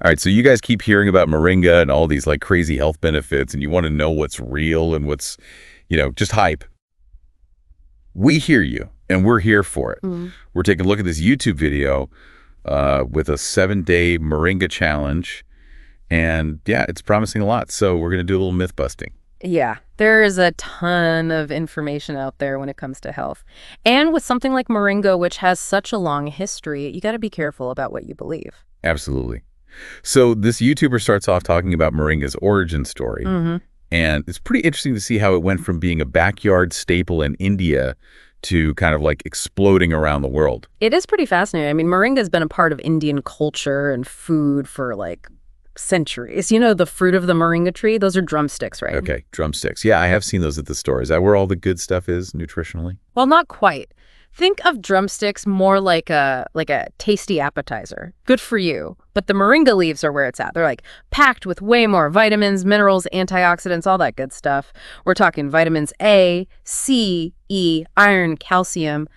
All right, so you guys keep hearing about Moringa and all these like crazy health benefits, and you want to know what's real and what's, just hype. We hear you, and we're here for it. We're taking a look at this YouTube video with a 7-day Moringa challenge, and yeah, it's promising a lot. So we're going to do a little myth busting. Yeah, there is a ton of information out there when it comes to health. And with something like Moringa, which has such a long history, you got to be careful about what you believe. Absolutely. So this YouTuber starts off talking about Moringa's origin story. And it's pretty interesting to see how it went from being a backyard staple in India to kind of like exploding around the world. It is pretty fascinating. I mean, Moringa has been a part of Indian culture and food for like centuries. You know, the fruit of the Moringa tree, those are drumsticks, right? Okay, drumsticks. Yeah, I have seen those at the store. Is that where all the good stuff is nutritionally? Well, not quite. Think of drumsticks more like a tasty appetizer. Good for you. But the Moringa leaves are where it's at. They're like packed with way more vitamins, minerals, antioxidants, all that good stuff. We're talking vitamins A, C, E, iron, calcium,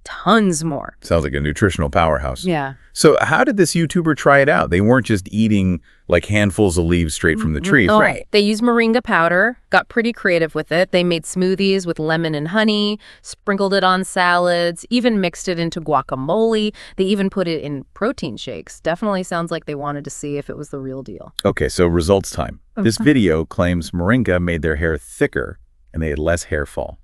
tons more. Sounds like a nutritional powerhouse. Yeah. So how did this YouTuber try it out? They weren't just eating like handfuls of leaves straight from the tree. Oh, right. They used Moringa powder, got pretty creative with it. They made smoothies with lemon and honey, sprinkled it on salads, even mixed it into guacamole. They even put it in protein shakes. Definitely sounds like they wanted to see if it was the real deal. Okay, so results time. This video claims Moringa made their hair thicker and they had less hair fall.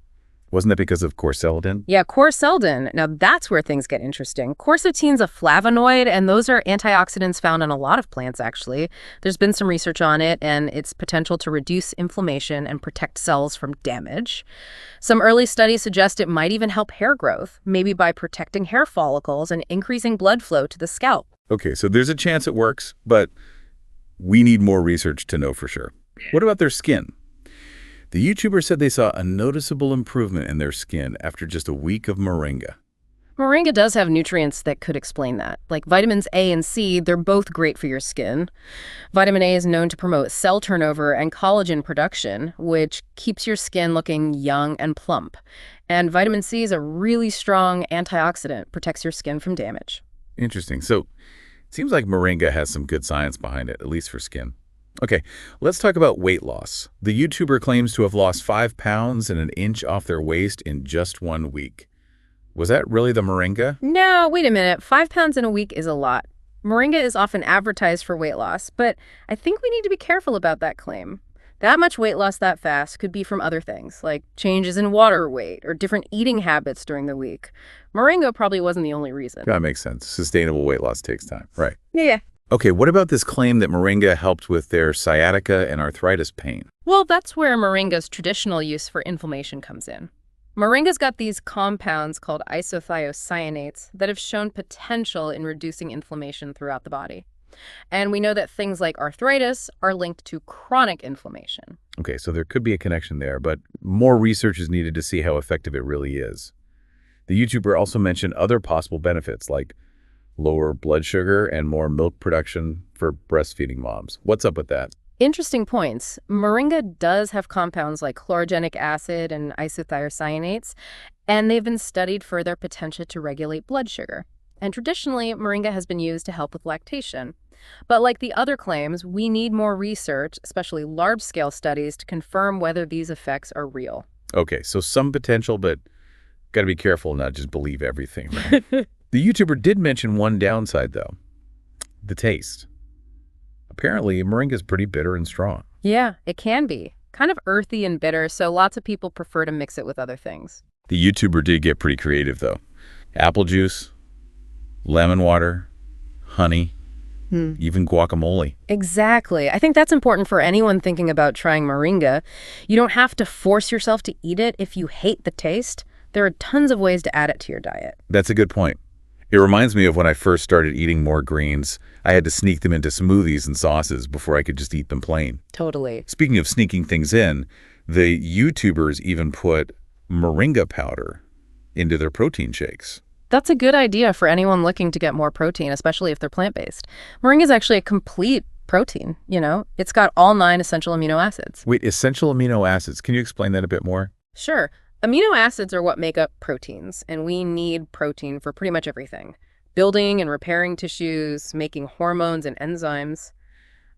Wasn't that because of quercetin? Yeah, quercetin. Now that's where things get interesting. Quercetin's a flavonoid, and those are antioxidants found in a lot of plants, actually. There's been some research on it and its potential to reduce inflammation and protect cells from damage. Some early studies suggest it might even help hair growth, maybe by protecting hair follicles and increasing blood flow to the scalp. Okay, so there's a chance it works, but we need more research to know for sure. What about their skin? The YouTuber said they saw a noticeable improvement in their skin after just a week of Moringa. Moringa does have nutrients that could explain that. Like vitamins A and C, they're both great for your skin. Vitamin A is known to promote cell turnover and collagen production, which keeps your skin looking young and plump. And vitamin C is a really strong antioxidant, protects your skin from damage. Interesting. So it seems like Moringa has some good science behind it, at least for skin. Okay, let's talk about weight loss. The YouTuber claims to have lost 5 pounds and an inch off their waist in just 1 week. Was that really the Moringa? No, wait a minute. 5 pounds in a week is a lot. Moringa is often advertised for weight loss, but I think we need to be careful about that claim. That much weight loss that fast could be from other things, like changes in water weight or different eating habits during the week. Moringa probably wasn't the only reason. That makes sense. Sustainable weight loss takes time. Right. Yeah. Okay, what about this claim that Moringa helped with their sciatica and arthritis pain? Well, that's where Moringa's traditional use for inflammation comes in. Moringa's got these compounds called isothiocyanates that have shown potential in reducing inflammation throughout the body. And we know that things like arthritis are linked to chronic inflammation. Okay, so there could be a connection there, but more research is needed to see how effective it really is. The YouTuber also mentioned other possible benefits like lower blood sugar and more milk production for breastfeeding moms. What's up with that? Interesting points. Moringa does have compounds like chlorogenic acid and isothiocyanates, and they've been studied for their potential to regulate blood sugar. And traditionally, Moringa has been used to help with lactation. But like the other claims, we need more research, especially large-scale studies, to confirm whether these effects are real. Okay, so some potential, but got to be careful not just believe everything, right? The YouTuber did mention one downside, though. The taste. Apparently, Moringa is pretty bitter and strong. Yeah, it can be. Kind of earthy and bitter, so lots of people prefer to mix it with other things. The YouTuber did get pretty creative, though. Apple juice, lemon water, honey, even guacamole. Exactly. I think that's important for anyone thinking about trying Moringa. You don't have to force yourself to eat it if you hate the taste. There are tons of ways to add it to your diet. That's a good point. It reminds me of when I first started eating more greens. I had to sneak them into smoothies and sauces before I could just eat them plain. Totally. Speaking of sneaking things in, the YouTubers even put Moringa powder into their protein shakes. That's a good idea for anyone looking to get more protein, especially if they're plant-based. Moringa is actually a complete protein, you know? It's got all 9 essential amino acids. Wait, essential amino acids. Can you explain that a bit more? Sure. Amino acids are what make up proteins, and we need protein for pretty much everything. building and repairing tissues, making hormones and enzymes.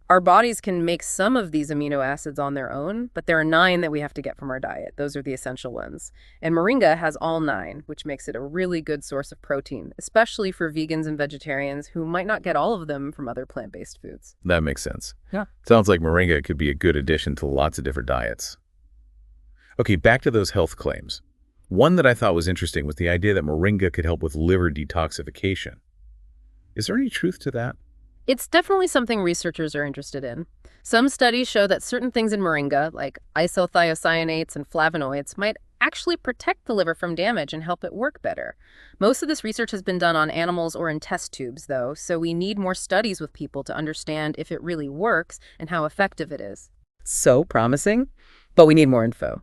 Our bodies can make some of these amino acids on their own, but there are 9 that we have to get from our diet. Those are the essential ones. And Moringa has all 9, which makes it a really good source of protein, especially for vegans and vegetarians who might not get all of them from other plant-based foods. That makes sense. Yeah. Sounds like Moringa could be a good addition to lots of different diets. Okay, back to those health claims. One that I thought was interesting was the idea that Moringa could help with liver detoxification. Is there any truth to that? It's definitely something researchers are interested in. Some studies show that certain things in Moringa, like isothiocyanates and flavonoids, might actually protect the liver from damage and help it work better. Most of this research has been done on animals or in test tubes, though, so we need more studies with people to understand if it really works and how effective it is. So promising, but we need more info.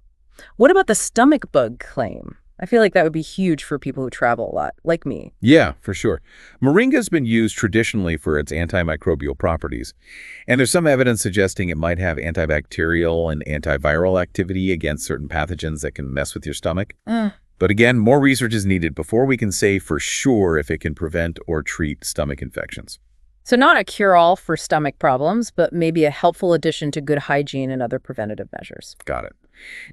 What about the stomach bug claim? I feel like that would be huge for people who travel a lot, like me. Yeah, for sure. Moringa has been used traditionally for its antimicrobial properties, and there's some evidence suggesting it might have antibacterial and antiviral activity against certain pathogens that can mess with your stomach. But again, more research is needed before we can say for sure if it can prevent or treat stomach infections. So not a cure-all for stomach problems, but maybe a helpful addition to good hygiene and other preventative measures. Got it.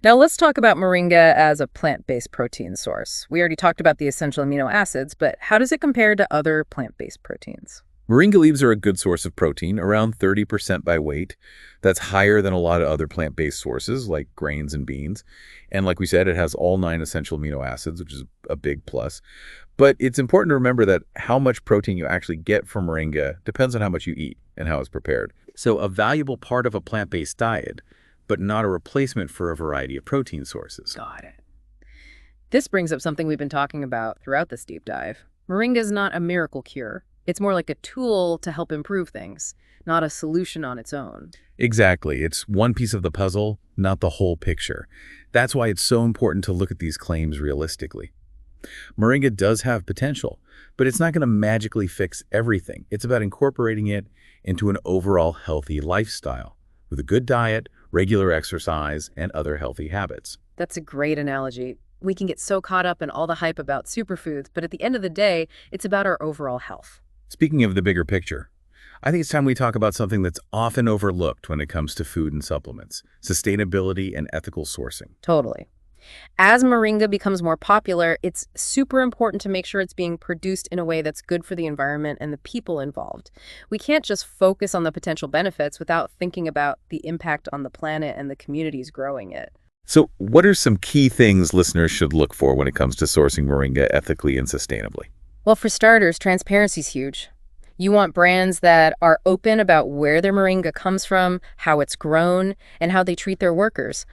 Now let's talk about Moringa as a plant-based protein source. We already talked about the essential amino acids, but how does it compare to other plant-based proteins? Moringa leaves are a good source of protein, around 30% by weight. That's higher than a lot of other plant-based sources like grains and beans. And like we said, it has all 9 essential amino acids, which is a big plus. But it's important to remember that how much protein you actually get from Moringa depends on how much you eat and how it's prepared. So a valuable part of a plant-based diet, but not a replacement for a variety of protein sources. Got it. This brings up something we've been talking about throughout this deep dive. Moringa is not a miracle cure. It's more like a tool to help improve things, not a solution on its own. Exactly. It's one piece of the puzzle, not the whole picture. That's why it's so important to look at these claims realistically. Moringa does have potential, but it's not going to magically fix everything. It's about incorporating it into an overall healthy lifestyle with a good diet, regular exercise, and other healthy habits. That's a great analogy. We can get so caught up in all the hype about superfoods, but at the end of the day, it's about our overall health. Speaking of the bigger picture, I think it's time we talk about something that's often overlooked when it comes to food and supplements: sustainability and ethical sourcing. Totally. As Moringa becomes more popular, it's super important to make sure it's being produced in a way that's good for the environment and the people involved. We can't just focus on the potential benefits without thinking about the impact on the planet and the communities growing it. So what are some key things listeners should look for when it comes to sourcing Moringa ethically and sustainably? Well, for starters, transparency is huge. You want brands that are open about where their Moringa comes from, how it's grown, and how they treat their workers.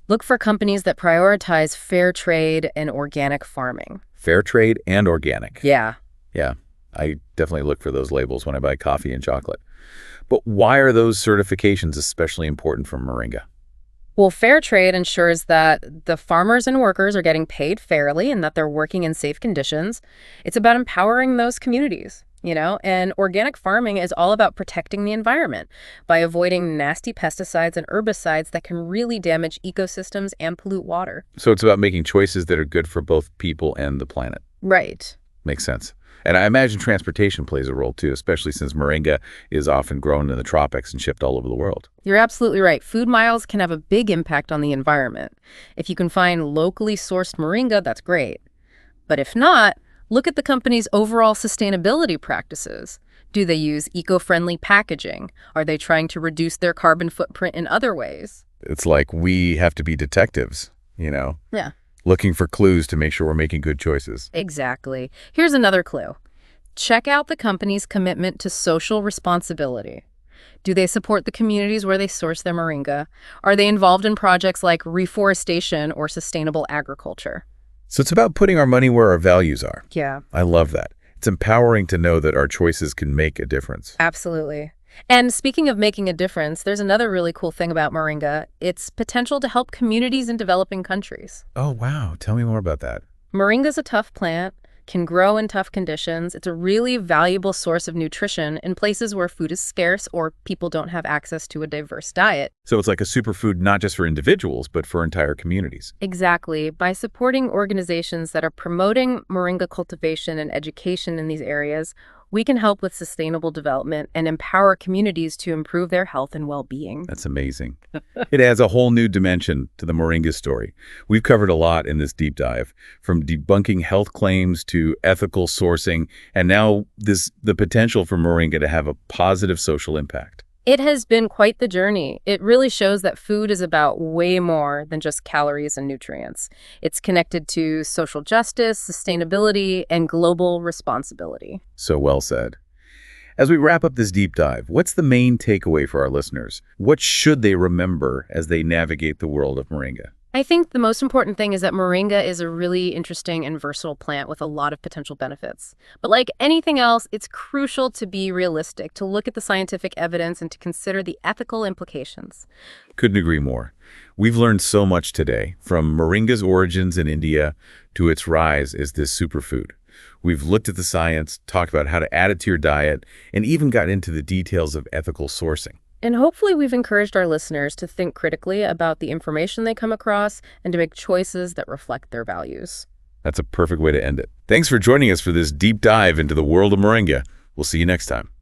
Look for companies that prioritize fair trade and organic farming. Fair trade and organic. Yeah. Yeah, I definitely look for those labels when I buy coffee and chocolate. But why are those certifications especially important for Moringa? Well, fair trade ensures that the farmers and workers are getting paid fairly and that they're working in safe conditions. It's about empowering those communities. And organic farming is all about protecting the environment by avoiding nasty pesticides and herbicides that can really damage ecosystems and pollute water. So it's about making choices that are good for both people and the planet. Right. Makes sense. And I imagine transportation plays a role too, especially since Moringa is often grown in the tropics and shipped all over the world. You're absolutely right. Food miles can have a big impact on the environment. If you can find locally sourced Moringa, that's great. But if not, look at the company's overall sustainability practices. Do they use eco-friendly packaging? Are they trying to reduce their carbon footprint in other ways? It's like we have to be detectives, Yeah. looking for clues to make sure we're making good choices. Exactly. Here's another clue. Check out the company's commitment to social responsibility. Do they support the communities where they source their Moringa? Are they involved in projects like reforestation or sustainable agriculture? So it's about putting our money where our values are. Yeah. I love that. It's empowering to know that our choices can make a difference. Absolutely. And speaking of making a difference, there's another really cool thing about Moringa. Its potential to help communities in developing countries. Oh, wow. Tell me more about that. Moringa's a tough plant. can grow in tough conditions. It's a really valuable source of nutrition in places where food is scarce or people don't have access to a diverse diet. So it's like a superfood not just for individuals, but for entire communities. Exactly. By supporting organizations that are promoting moringa cultivation and education in these areas, we can help with sustainable development and empower communities to improve their health and well-being. That's amazing. It adds a whole new dimension to the Moringa story. We've covered a lot in this deep dive, from debunking health claims to ethical sourcing, and now the potential for Moringa to have a positive social impact. It has been quite the journey. It really shows that food is about way more than just calories and nutrients. It's connected to social justice, sustainability, and global responsibility. So well said. As we wrap up this deep dive, what's the main takeaway for our listeners? What should they remember as they navigate the world of Moringa? I think the most important thing is that moringa is a really interesting and versatile plant with a lot of potential benefits. But like anything else, it's crucial to be realistic, to look at the scientific evidence and to consider the ethical implications. Couldn't agree more. We've learned so much today, from moringa's origins in India to its rise as this superfood. We've looked at the science, talked about how to add it to your diet, and even got into the details of ethical sourcing. And hopefully we've encouraged our listeners to think critically about the information they come across and to make choices that reflect their values. That's a perfect way to end it. Thanks for joining us for this deep dive into the world of Moringa. We'll see you next time.